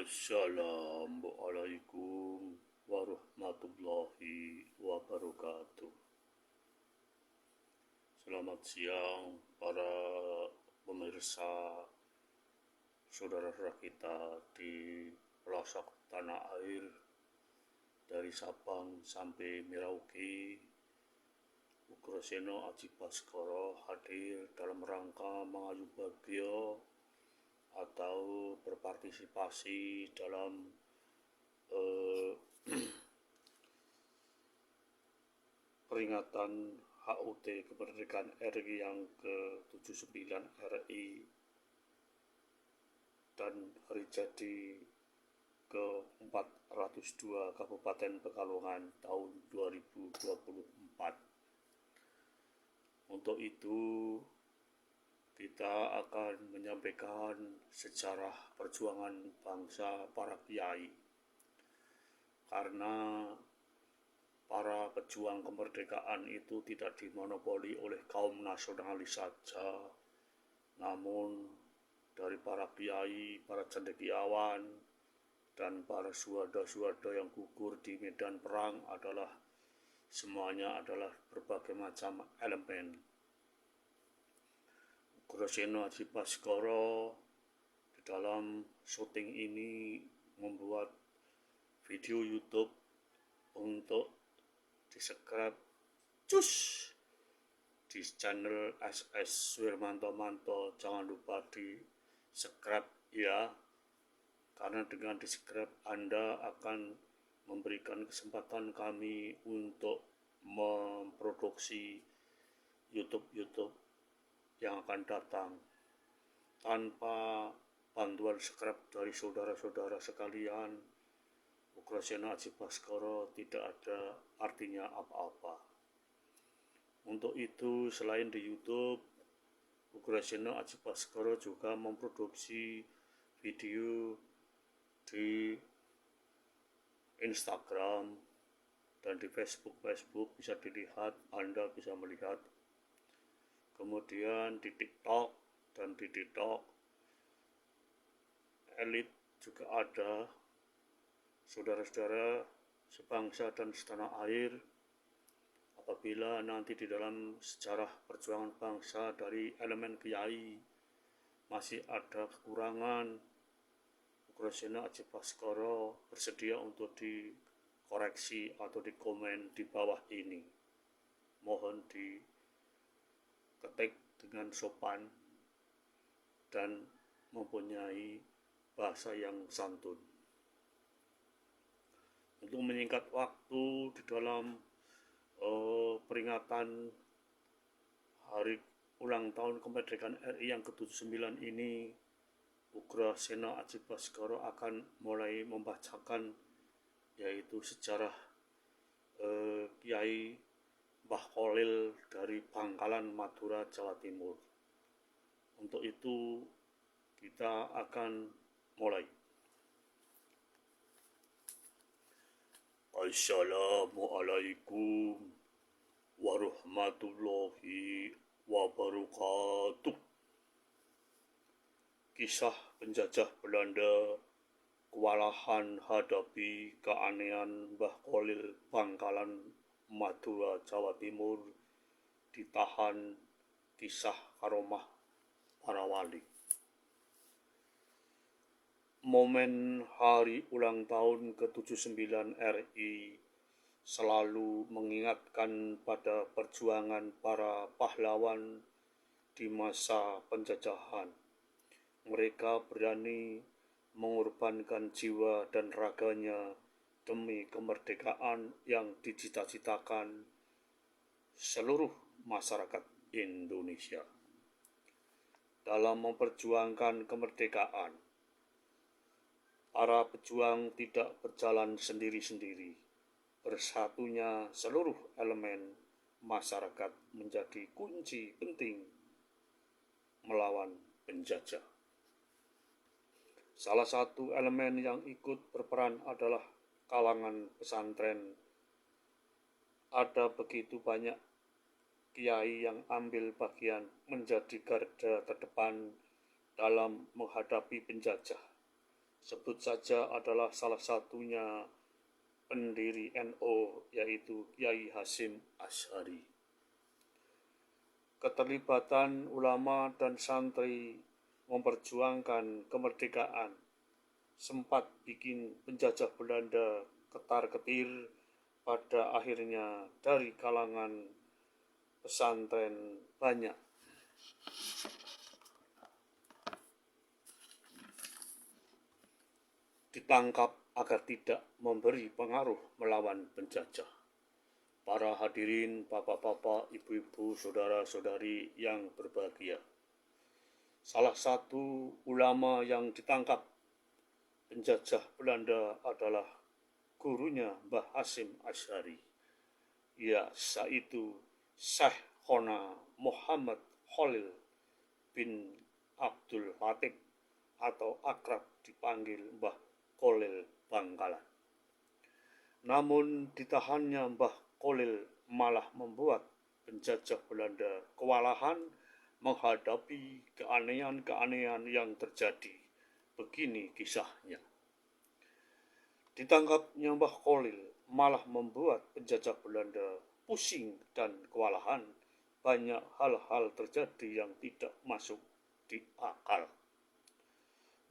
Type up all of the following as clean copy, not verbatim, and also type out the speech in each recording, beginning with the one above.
Assalamualaikum warahmatullahi wabarakatuh. Selamat siang para pemirsa, saudara-saudara kita di pelosok tanah air, dari Sabang sampai Merauke. Ugrasena Aji Baskoro hadir dalam rangka mengayuh bagio atau berpartisipasi dalam peringatan HUT kemerdekaan RI yang ke-79 RI dan hari jadi ke-402 Kabupaten Pekalongan tahun 2024. Untuk itu kita akan menyampaikan sejarah perjuangan bangsa para kiai, karena para pejuang kemerdekaan itu tidak dimonopoli oleh kaum nasionalis saja, namun dari para kiai, para cendekiawan, dan para suhada-suhada yang gugur di medan perang semuanya adalah berbagai macam elemen. Ugrasena Aji Baskoro di dalam syuting ini membuat video YouTube untuk di-subscribe di channel SS Suhermanto Manto. Jangan lupa di-subscribe ya, karena dengan di-subscribe Anda akan memberikan kesempatan kami untuk memproduksi YouTube yang akan datang. Tanpa bantuan subscribe dari saudara-saudara sekalian, Ugrasena Aji Baskoro tidak ada artinya apa-apa. Untuk itu, selain di YouTube, Ugrasena Aji Baskoro juga memproduksi video di Instagram dan di Facebook bisa dilihat, Anda bisa melihat. Kemudian di TikTok elit juga ada. Saudara-saudara sebangsa dan setanah air, apabila nanti di dalam sejarah perjuangan bangsa dari elemen kiai masih ada kekurangan, Ugrasena Aji Baskoro bersedia untuk dikoreksi atau dikomen di bawah ini. Mohon diketik dengan sopan dan mempunyai bahasa yang santun. Untuk menyingkat waktu di dalam peringatan hari ulang tahun kemerdekaan RI yang ke-79 ini, Ugrasena Aji Baskoro akan mulai membacakan yaitu sejarah Kiai Mbah Kholil dari Bangkalan, Madura, Jawa Timur. Untuk itu kita akan mulai. Assalamualaikum warahmatullahi wabarakatuh. Kisah penjajah Belanda kewalahan hadapi keanehan Mbah Kholil Bangkalan, Madura, Jawa Timur, ditahan kisah karomah para wali. Momen hari ulang tahun ke-79 RI selalu mengingatkan pada perjuangan para pahlawan di masa penjajahan. Mereka berani mengorbankan jiwa dan raganya demi kemerdekaan yang dicita-citakan seluruh masyarakat Indonesia. Dalam memperjuangkan kemerdekaan, para pejuang tidak berjalan sendiri-sendiri. Bersatunya seluruh elemen masyarakat menjadi kunci penting melawan penjajah. Salah satu elemen yang ikut berperan adalah kalangan pesantren. Ada begitu banyak kiai yang ambil bagian menjadi garda terdepan dalam menghadapi penjajah. sebut saja adalah salah satunya pendiri NU, yaitu Kiai Hasyim Asy'ari. Keterlibatan ulama dan santri memperjuangkan kemerdekaan sempat bikin penjajah Belanda ketar-ketir. Pada akhirnya dari kalangan pesantren banyak ditangkap agar tidak memberi pengaruh melawan penjajah. Para hadirin, bapak-bapak, ibu-ibu, saudara-saudari yang berbahagia, salah satu ulama yang ditangkap penjajah Belanda adalah gurunya Mbah Hasyim Asy'ari, yaitu Syekhona Muhammad Khalil bin Abdul Latif atau akrab dipanggil Mbah Khalil Bangkalan. Namun ditahannya Mbah Khalil malah membuat penjajah Belanda kewalahan menghadapi keanehan-keanehan yang terjadi. Begini kisahnya. Ditangkapnya Mbah Khalil malah membuat penjajah Belanda pusing dan kewalahan. Banyak hal-hal terjadi yang tidak masuk di akal.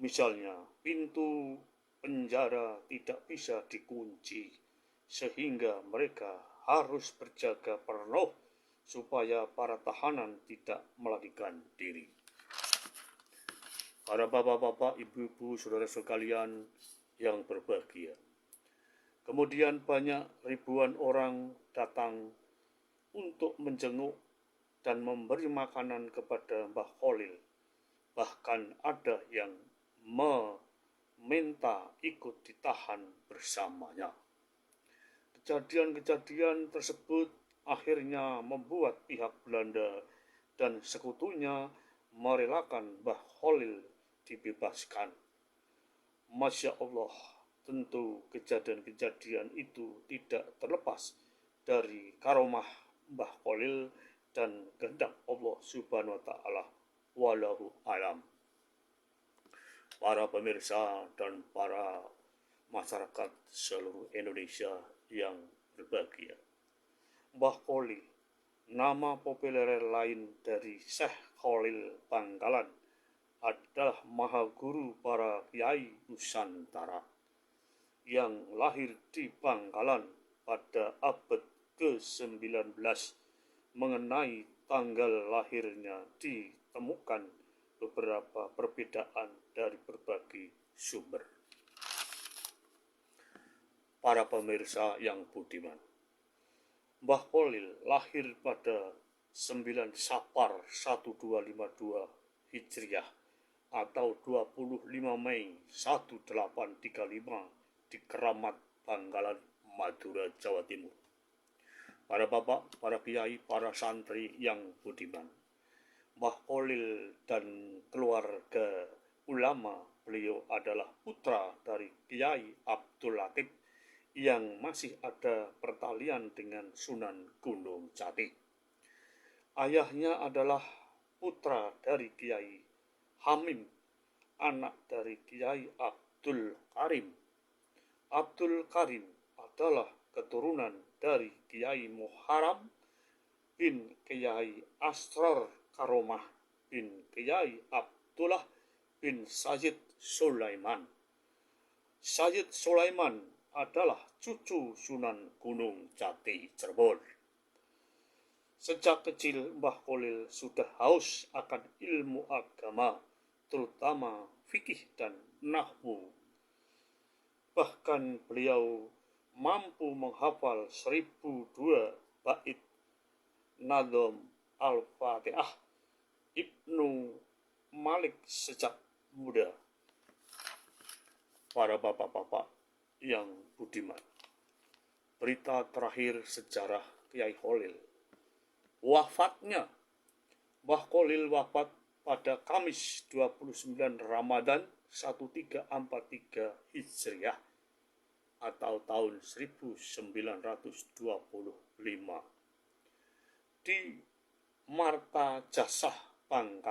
Misalnya, pintu penjara tidak bisa dikunci, sehingga mereka harus berjaga penuh supaya para tahanan tidak melarikan diri. Para bapak-bapak, ibu-ibu, saudara sekalian yang berbahagia, kemudian banyak ribuan orang datang untuk menjenguk dan memberi makanan kepada Mbah Khalil. Bahkan ada yang meminta ikut ditahan bersamanya. Kejadian-kejadian tersebut akhirnya membuat pihak Belanda dan sekutunya merelakan Mbah Khalil dibebaskan. Masya Allah, tentu kejadian-kejadian itu tidak terlepas dari karomah Mbah Khalil dan kehendak Allah Subhanahu wa Ta'ala. Wallahu alam. Para pemirsa dan para masyarakat seluruh Indonesia yang berbahagia, Mbah Khalil, nama populer lain dari Syekh Khalil Bangkalan, adalah maha guru para kiai Nusantara yang lahir di Bangkalan pada abad ke-19. Mengenai tanggal lahirnya ditemukan beberapa perbedaan dari berbagai sumber. Para pemirsa yang budiman, Mbah Khalil lahir pada 9 Safar 1252 Hijriah atau 25 Mei 1835 di Keramat, Bangkalan, Madura, Jawa Timur. Para bapak, para kiai, para santri yang budiman, Mbah Khalil dan keluarga ulama beliau adalah putra dari Kiai Abdul Latif yang masih ada pertalian dengan Sunan Gunung Jati. Ayahnya adalah putra dari Kiai Hamim, anak dari Kiai Abdul Karim. Abdul Karim adalah keturunan dari Kiai Muharram bin Kiai Asrar Karomah bin Kiai Abdullah bin Sayyid Sulaiman. Sayyid Sulaiman adalah cucu Sunan Gunung Jati Cirebon. Sejak kecil Mbah Khalil sudah haus akan ilmu agama, terutama fikih dan nahwu. Bahkan beliau mampu menghafal 1002 bait Nadham Al-Fatihah Ibnu Malik sejak muda. Para bapak-bapak yang budiman, berita terakhir sejarah Kiai Khalil. Wafatnya, Mbah Khalil wafat pada Kamis 29 Ramadan 1343 Hijriah atau tahun 1925 di Marta Jasah, Bangkalan.